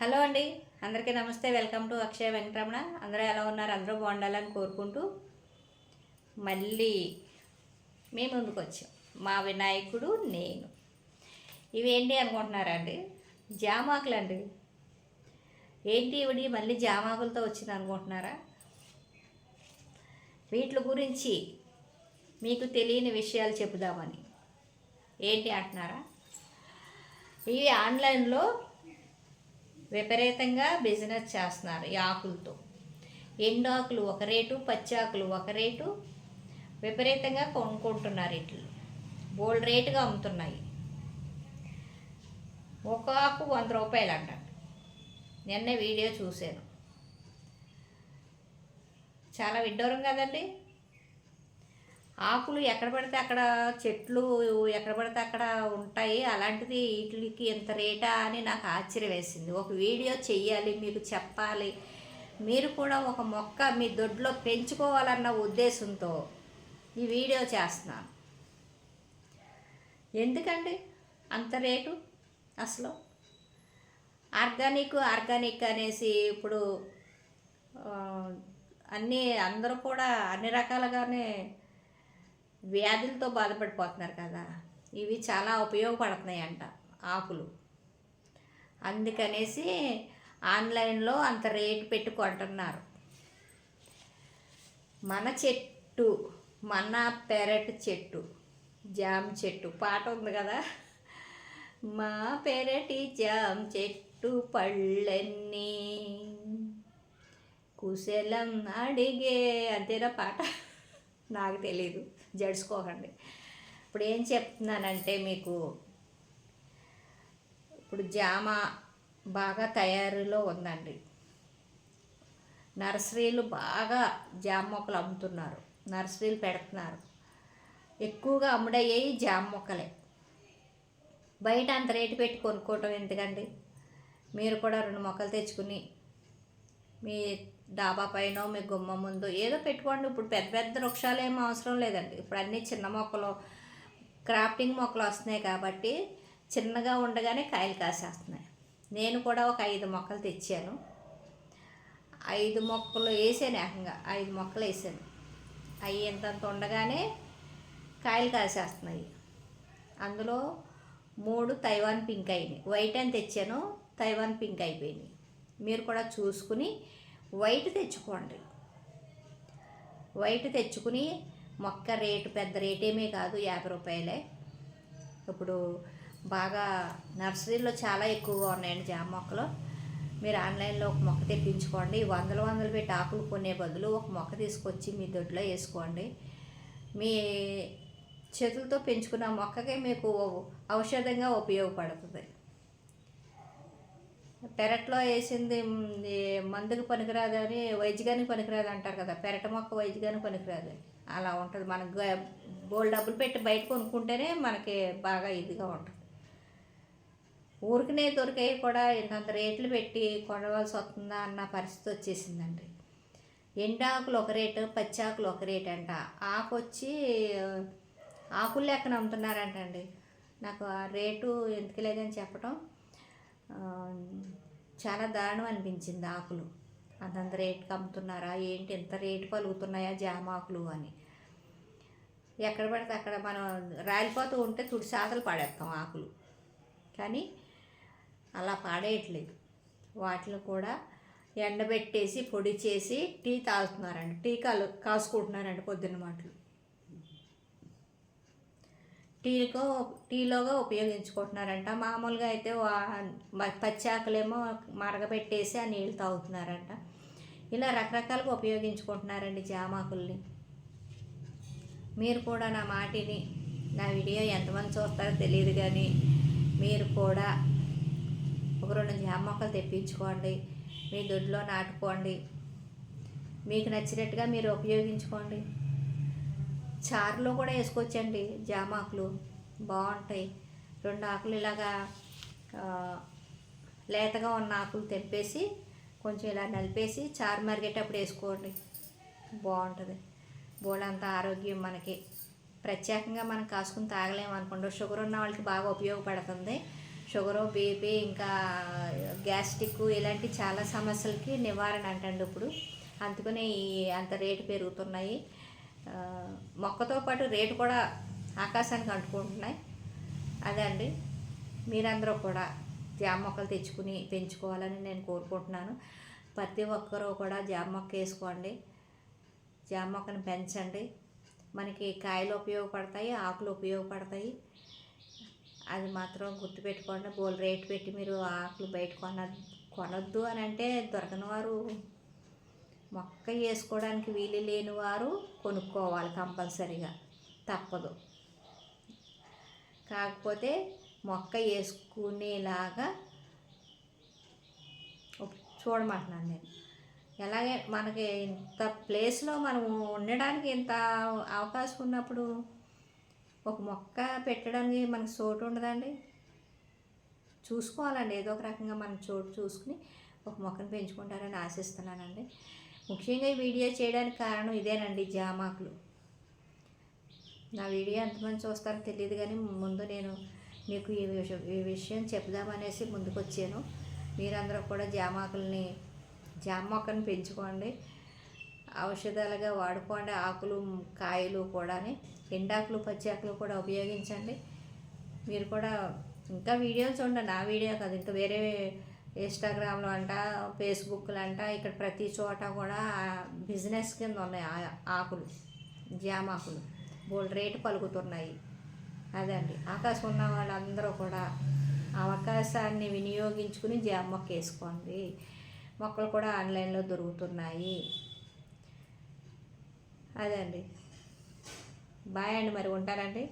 Hello అండి, అందరికీ నమస్తే. వెల్కమ్ టు అక్షయ వెంకటరమణ. అందరూ ఎలా ఉన్నారు? అందరూ బాగుండాలని కోరుకుంటూ మళ్ళీ మీ ముందుకు వచ్చాం. మా వినాయకుడు నేను. ఇవేంటి అనుకుంటున్నారా అండి? జామాకులు అండి. ఏంటి ఇవిడి మళ్ళీ జామాకులతో వచ్చింది అనుకుంటున్నారా? వీటి గురించి మీకు తెలియని విషయాలు చెబుదామని. ఏంటి అంటున్నారా? ఇవి ఆన్లైన్లో విపరీతంగా బిజినెస్ చేస్తున్నారు. ఈ ఆకులతో ఎండాకులు ఒక రేటు, పచ్చాకులు ఒక రేటు, విపరీతంగా కొనుక్కుంటున్నారు. ఇట్లు బోల్డ్ రేటుగా అమ్ముతున్నాయి. ఒక ఆకు 100 రూపాయలు అంట. నిన్న వీడియో చూశాను. చాలా విడ్డూరం కదండి. ఆకులు ఎక్కడ పడితే అక్కడ, చెట్లు ఎక్కడ పడితే అక్కడ ఉంటాయి. అలాంటిది వీటికి ఎంత రేటా అని నాకు ఆశ్చర్యం వేసింది. ఒక వీడియో చెయ్యాలి, మీకు చెప్పాలి. మీరు కూడా ఒక మొక్క మీ దొడ్లో పెంచుకోవాలన్న ఉద్దేశంతో ఈ వీడియో చేస్తున్నాను. ఎందుకండి అంత రేటు? అసలు ఆర్గానిక్ అనేసి ఇప్పుడు అందరూ కూడా అన్ని రకాలుగానే వ్యాధులతో బాధపడిపోతున్నారు కదా. ఇవి చాలా ఉపయోగపడుతున్నాయి అంట ఆకులు. అందుకనేసి ఆన్లైన్లో అంత రేటు పెట్టి కొంటున్నారు. మన చెట్టు, మన పెరటి చెట్టు, జామ చెట్టు పాట ఉంది కదా. మా పెరటి జామ చెట్టు పళ్ళన్నీ కుశలం అడిగే, అంతేనా పాట? నాకు తెలీదు, జడుచుకోకండి. ఇప్పుడు ఏం చెప్తున్నానంటే మీకు, ఇప్పుడు జామ బాగా తయారీలో ఉందండి. నర్సరీలు బాగా జామ మొక్కలు అమ్ముతున్నారు, నర్సరీలు పెడుతున్నారు. ఎక్కువగా అమ్ముడయ్యేవి జామ మొక్కలే. బయట అంత రేటు పెట్టి కొనుక్కోవటం ఎందుకండి? మీరు కూడా 2 మొక్కలు తెచ్చుకుని మీ డాబా పైన, మీ గుమ్మ ముందు ఏదో పెట్టుకోండి. ఇప్పుడు పెద్ద పెద్ద వృక్షాలు ఏమీ అవసరం లేదండి. ఇప్పుడు అన్నీ చిన్న మొక్కలు, క్రాఫ్టింగ్ మొక్కలు వస్తున్నాయి కాబట్టి చిన్నగా ఉండగానే కాయలు కాసేస్తున్నాయి. నేను కూడా ఒక 5 మొక్కలు తెచ్చాను. 5 మొక్కలు వేసాను, ఏకంగా 5 మొక్కలు వేసాను. అవి ఎంతంత ఉండగానే కాయలు కాసేస్తున్నాయి. అందులో 3 తైవాన్ పింక్ అయినాయి. వైట్ అని తెచ్చాను, తైవాన్ పింక్ అయిపోయినాయి. మీరు కూడా చూసుకుని వైట్ తెచ్చుకోండి. వైట్ తెచ్చుకుని మొక్క రేటు పెద్ద రేటేమీ కాదు, 50 రూపాయలే. ఇప్పుడు బాగా నర్సరీలో చాలా ఎక్కువగా ఉన్నాయండి జామ మొక్కలు. మీరు ఆన్లైన్లో ఒక మొక్క తెప్పించుకోండి. వందలు పెట్టి ఆకులు కొనే బదులు ఒక మొక్క తీసుకొచ్చి మీ దొడ్లో వేసుకోండి. మీ చేతులతో పెంచుకున్న మొక్కకే మీకు ఔషధంగా ఉపయోగపడుతుంది. పెరట్లో వేసింది మందుకు పనికిరాదు అని, వైద్యానికి పనికిరాదు అంటారు కదా. పెరట మొక్క వైద్యానికి పనికిరాదు, అలా ఉంటుంది. మనకు బోల్డ్ డబ్బులు పెట్టి బయట కొనుక్కుంటేనే మనకి బాగా ఇదిగా ఉంటుంది. ఊరికనే దొరికాయి కూడా ఇంతంత రేట్లు పెట్టి కొనవలసి వస్తుందా అన్న పరిస్థితి వచ్చేసిందండి. ఎండాకులు ఒక రేటు, పచ్చాకులు ఒక రేటు అంట. ఆకు వచ్చి ఆకులు లెక్కన అమ్ముతున్నారంటండి. నాకు ఆ రేటు ఎందుకు లేదని చెప్పడం చాలా దారుణం అనిపించింది. ఆకులు అంతంత రేటుకి అమ్ముతున్నారా ఏంటి, ఎంత రేటు పలుకుతున్నాయా జామాకులు అని. ఎక్కడ పడితే అక్కడ మనం రాలిపోతూ ఉంటే తుడిసాతలు పాడేస్తాం ఆకులు, కానీ అలా పాడేయట్లేదు. వాటిని కూడా ఎండబెట్టేసి పొడి చేసి టీ తాగుతున్నారండి, కాసుకుంటున్నారండి పొద్దున్న మాటలు. టీలోగా ఉపయోగించుకుంటున్నారంట. మామూలుగా అయితే పచ్చాకులేమో మరగబెట్టేసి ఆ నీళ్ళు తాగుతున్నారంట. ఇలా రకరకాలుగా ఉపయోగించుకుంటున్నారండి జామాకుల్ని. మీరు కూడా నా మాటిని, నా వీడియో ఎంతమంది చూస్తారో తెలియదు కానీ మీరు కూడా ఒక 2 జామ మొక్కలు తెప్పించుకోండి, మీ దొడ్లో నాటుకోండి. మీకు నచ్చినట్టుగా మీరు ఉపయోగించుకోండి. చారులో కూడా వేసుకోవచ్చండి జామాకులు, బాగుంటాయి. 2 ఆకులు ఇలాగా లేతగా ఉన్న ఆకులు తెంపేసి కొంచెం ఇలా నలిపేసి చారు మరిగేటప్పుడు వేసుకోండి, బాగుంటుంది. బోలంత ఆరోగ్యం మనకి. ప్రత్యేకంగా మనం కాసుకుని తాగలేము అనుకోండి. షుగర్ ఉన్న వాళ్ళకి బాగా ఉపయోగపడుతుంది. షుగరు, బీపీ, ఇంకా గ్యాస్ట్రిక్ ఇలాంటి చాలా సమస్యలకి నివారణ అంటండి ఇప్పుడు. అందుకని అంత రేటు పెరుగుతున్నాయి. మొక్కతో పాటు రేటు కూడా ఆకాశానికి అంటుకుంటున్నాయి. అదే అండి, మీరందరూ కూడా జామ మొక్కలు తెచ్చుకుని పెంచుకోవాలని నేను కోరుకుంటున్నాను. ప్రతి ఒక్కరూ కూడా జామ మొక్క వేసుకోండి, జామ మొక్కను పెంచండి. మనకి కాయలు ఉపయోగపడతాయి, ఆకులు ఉపయోగపడతాయి. అది మాత్రం గుర్తుపెట్టుకోండి. బోల్ రేటు పెట్టి మీరు ఆకులు బయట కొనొద్దు అని అంటే దొరకని వారు, మొక్క వేసుకోవడానికి వీలు లేని వారు కొనుక్కోవాలి కంపల్సరీగా, తప్పదు. కాకపోతే మొక్క వేసుకునేలాగా చూడమంటున్నాను నేను. ఎలాగే మనకి ఇంత ప్లేస్లో మనం ఉండడానికి ఇంత అవకాశం ఉన్నప్పుడు ఒక మొక్క పెట్టడానికి మనకు చోటు ఉండదండి. చూసుకోవాలండి, ఏదో ఒక రకంగా మనం చోటు చూసుకుని ఒక మొక్కను పెంచుకుంటారని ఆశిస్తున్నానండి. ముఖ్యంగా ఈ వీడియో చేయడానికి కారణం ఇదేనండి, జామాకులు. నా వీడియో ఎంతమంది చూస్తారో తెలియదు, కానీ ముందు నేను మీకు ఈ విషయం చెప్దామనేసి ముందుకు వచ్చాను. మీరందరూ కూడా జామ మొక్కను పెంచుకోండి, ఔషధాలుగా వాడుకోండి. ఆకులు, కాయలు కూడా, ఎండాకులు, పచ్చి ఆకులు కూడా ఉపయోగించండి. మీరు కూడా ఇంకా వీడియోలు చూడండి, నా వీడియో కాదు, ఇంకా వేరే ఇన్స్టాగ్రామ్లో అంట, ఫేస్బుక్లో అంట, ఇక్కడ ప్రతి చోట కూడా బిజినెస్ కింద ఉన్నాయి ఆకులు, జామాకులు బోల్డ్ రేటు పలుకుతున్నాయి. అదండి, అవకాశం ఉన్న వాళ్ళందరూ కూడా అవకాశాన్ని వినియోగించుకుని జామ మొక్క వేసుకోండి. మొక్కలు కూడా ఆన్లైన్లో దొరుకుతున్నాయి. అదండి, బాయ్ అండి, మరి ఉంటానండి.